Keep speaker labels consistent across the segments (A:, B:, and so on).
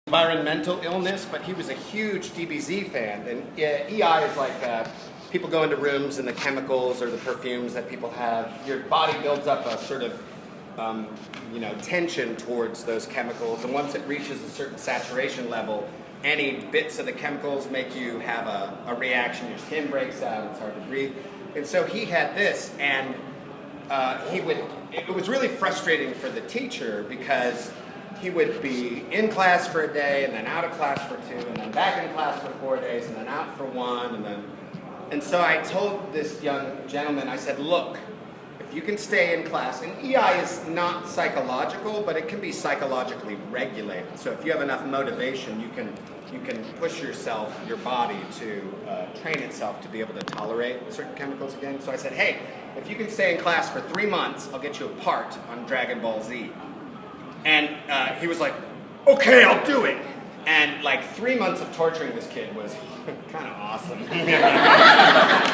A: environmental illness, but he was a huge DBZ fan. And EI is like people go into rooms and the chemicals or the perfumes that people have, your body builds up a sort of tension towards those chemicals, and once it reaches a certain saturation level, any bits of the chemicals make you have a reaction. Your skin breaks out, it's hard to breathe. And so he had this, and it was really frustrating for the teacher because he would be in class for a day and then out of class for 2 and then back in class for 4 days and then out for 1 and so I told this young gentleman, I said, look, if you can stay in class, and EI is not psychological, but it can be psychologically regulated. So if you have enough motivation, you can push yourself, your body, to train itself to be able to tolerate certain chemicals again. So I said, hey, if you can stay in class for 3 months, I'll get you a part on Dragon Ball Z. And he was like, okay, I'll do it. And like 3 months of torturing this kid was kind of awesome.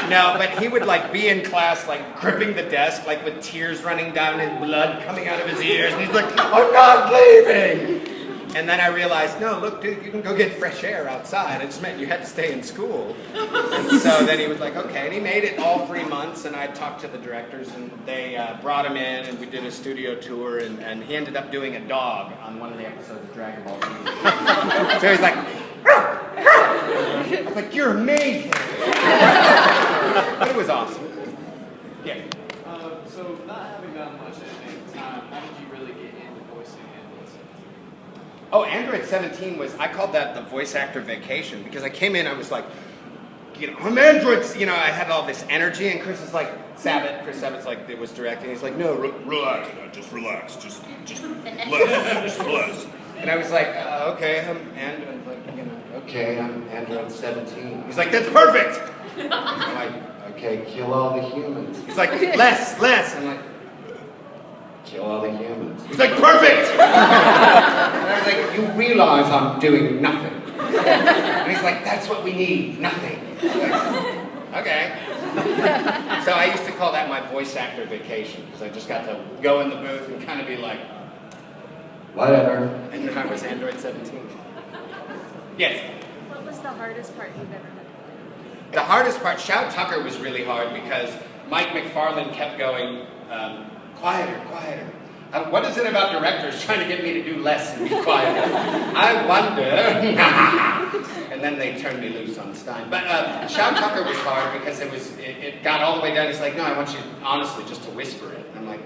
A: No, but he would like be in class like gripping the desk like with tears running down and blood coming out of his ears. And he's like, I'm not leaving. And then I realized, no, look, dude, you can go get fresh air outside. It just meant you had to stay in school. And so then he was like, okay. And he made it all 3 months, and I talked to the directors, and they brought him in, and we did a studio tour, and he ended up doing a dog on one of the episodes of Dragon Ball Z. So he's like, I was like, you're amazing. But it was awesome. Yeah.
B: So not having that much editing time, how did you really get into voicing Android 17?
A: Oh, Android 17 was, I called that the voice actor vacation, because I came in, I was like, I'm Android, I had all this energy, and Chris is like, Chris Sabbath's like, it was directing, he's like, no, relax, just relax, just relax. And I was like, okay, I'm Android, okay, I'm Android 17. He's like, that's perfect! I'm like, okay, kill all the humans. He's like, less. I'm like, kill all the humans. He's like, perfect! And I was like, you realize I'm doing nothing. And he's like, that's what we need, nothing. Like, okay. So I used to call that my voice actor vacation, because I just got to go in the booth and kind of be like, whatever. And then I was Android 17. Yes?
C: What was the hardest part you've ever had to play?
A: The hardest part, Shout Tucker was really hard because Mike McFarlane kept going, quieter. What is it about directors trying to get me to do less and be quieter? I wonder. And then they turned me loose on Stein. But Shout Tucker was hard because it got all the way down. He's like, no, I want you, honestly, just to whisper it. And I'm like,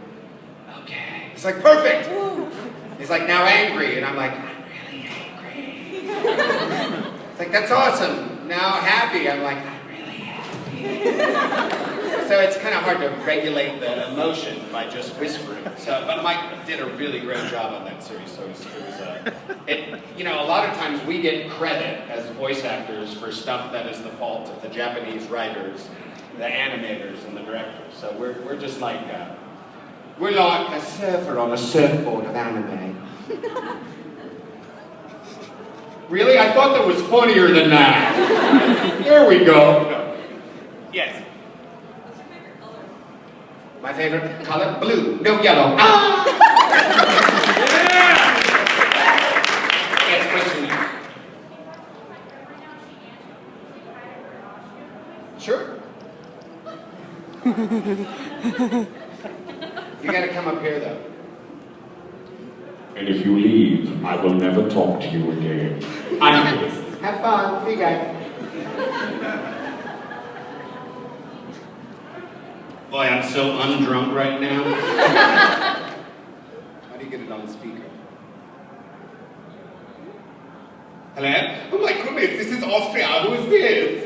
A: okay. He's like, perfect. He's like, now angry. And I'm like, I'm really angry. It's like, that's awesome. Now happy. I'm like, I'm really happy. So it's kind of hard to regulate the emotion by just whispering. But Mike did a really great job on that series. So a lot of times we get credit as voice actors for stuff that is the fault of the Japanese writers, the animators, and the directors. So we're just like we're like a surfer on a surfboard of anime. Really? I thought that was funnier than that. There we go. No. Yes. My favorite color? Blue. No yellow. Ah! Yeah! Yes, question now. Sure. You gotta come up here though.
D: And if you leave, I will never talk to you again.
A: Have fun. See you guys. Boy, I'm so undrunk right now. How do you get it on speaker? Hello? Oh my goodness, this is Austria. Who is this?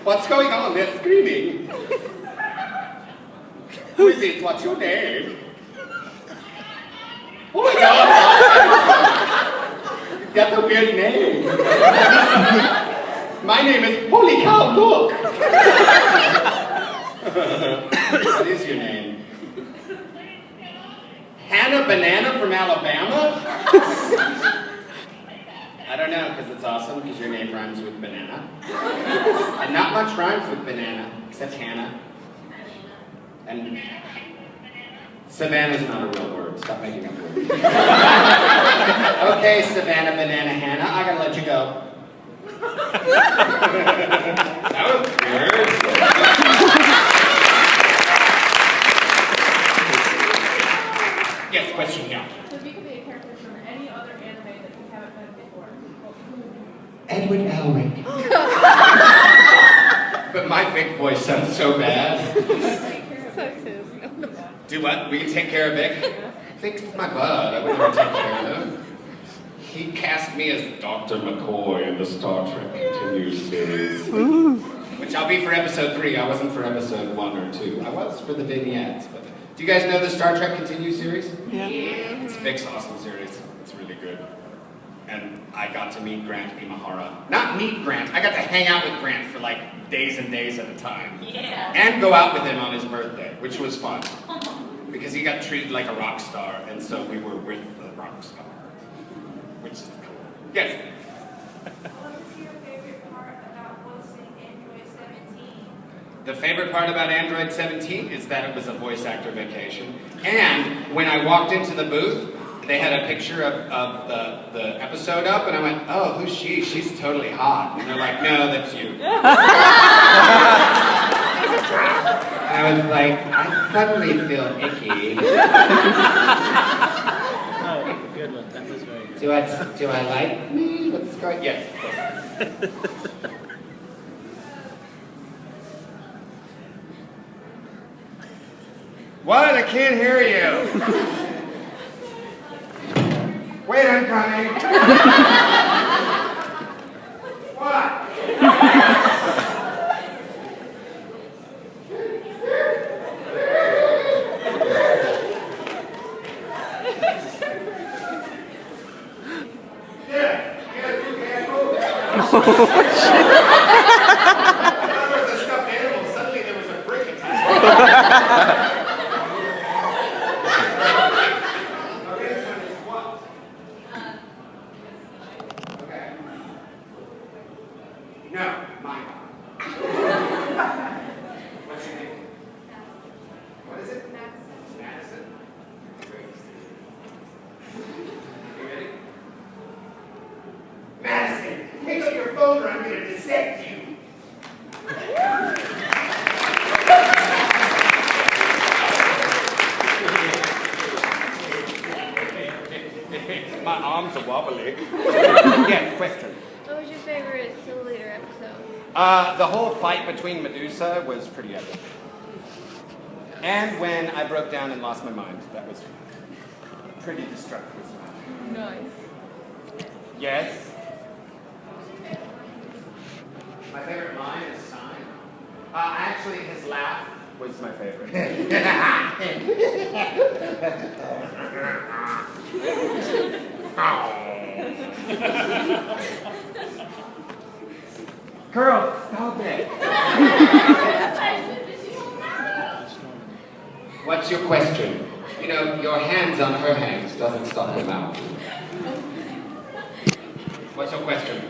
A: What's going on? They're screaming. Who is this? What's your name? Oh my God! That's a weird name. My name is Holy Cow, look! What is your name? Hannah Banana from Alabama? I don't know, because it's awesome, because your name rhymes with banana. And not much rhymes with banana, except Hannah. And Savannah's not a real word. Stop making up words. Okay, Savannah Banana Hannah, I gotta let you go. That was weird. Yes, question here.
E: So if you could be a character from any other anime that you haven't been before, what would you be?
A: Edward Elric. But my fake voice sounds so bad. Do what? We can take care of Vic? Vic's my bud. I would never take care of him. He cast me as
D: Dr. McCoy in the Star Trek Continues series.
A: which I'll be for episode 3. I wasn't for episode 1 or 2. I was for the vignettes. But do you guys know the Star Trek Continues series? Yeah. It's Vic's awesome series. It's really good. And I got to meet Grant Imahara. Not meet Grant. I got to hang out with Grant for like days and days at a time.
E: Yeah.
A: And go out with him on his birthday, which was fun. Because he got treated like a rock star, and so we were with the rock star. Which is cool. Yes?
E: What is your favorite part about voicing Android 17?
A: The favorite part about Android 17 is that it was a voice actor vacation. And when I walked into the booth, they had a picture of the episode up, and I went, oh, who's she? She's totally hot. And they're like, no, that's you. I was like, I suddenly feel icky.
F: Oh, good one. That was very good.
A: Do I like me? What's going? Yes. What? I can't hear you. Wait, I'm coming. What? I thought there was a stuffed animal. Suddenly there was a brick attack. Okay, this one is what? Okay. No, mine. What's your name? What is it? Madison. You ready? Madison, pick up your phone or I'm going to dissect you. My arms are wobbly. Yes, question.
C: What was your favorite Soul Leader episode?
A: The whole fight between Medusa was pretty epic. And when I broke down and lost my mind, that was pretty destructive.
C: Nice.
A: Yes. My favorite line is sign. Actually, his laugh was my favorite. Girl, stop it. What's your question? You know, your hands on her hands doesn't stop her mouth. What's your question?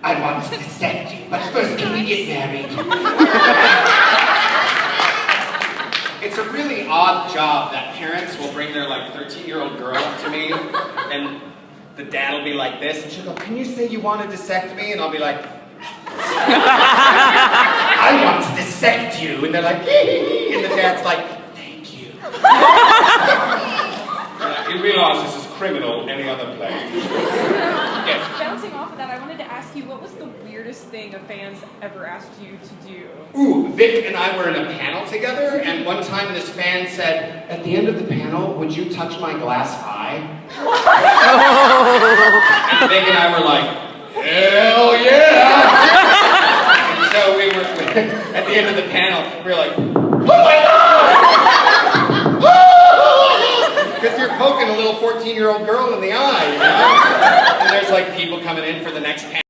A: I want to dissect you, but first can we get married? It's a really odd job that parents will bring their like 13-year-old girl up to me, and the dad will be like this, and she'll go, can you say you want to dissect me? And I'll be like, I want to dissect you. And they're like, and the dad's like, thank you. You realize this is criminal any other place. Yes.
G: Bouncing off of that, I wanted to ask you, what was the weirdest thing a fan's ever asked you to do?
A: Ooh, Vic and I were in a panel together, and one time this fan said, at the end of the panel, would you touch my glass eye? And Vic and I were like, hell yeah! And so we were, at the end of the panel, we were like, oh my God! Because you're poking a little 14-year-old girl in the eye, you know? And there's like people coming in for the next panel.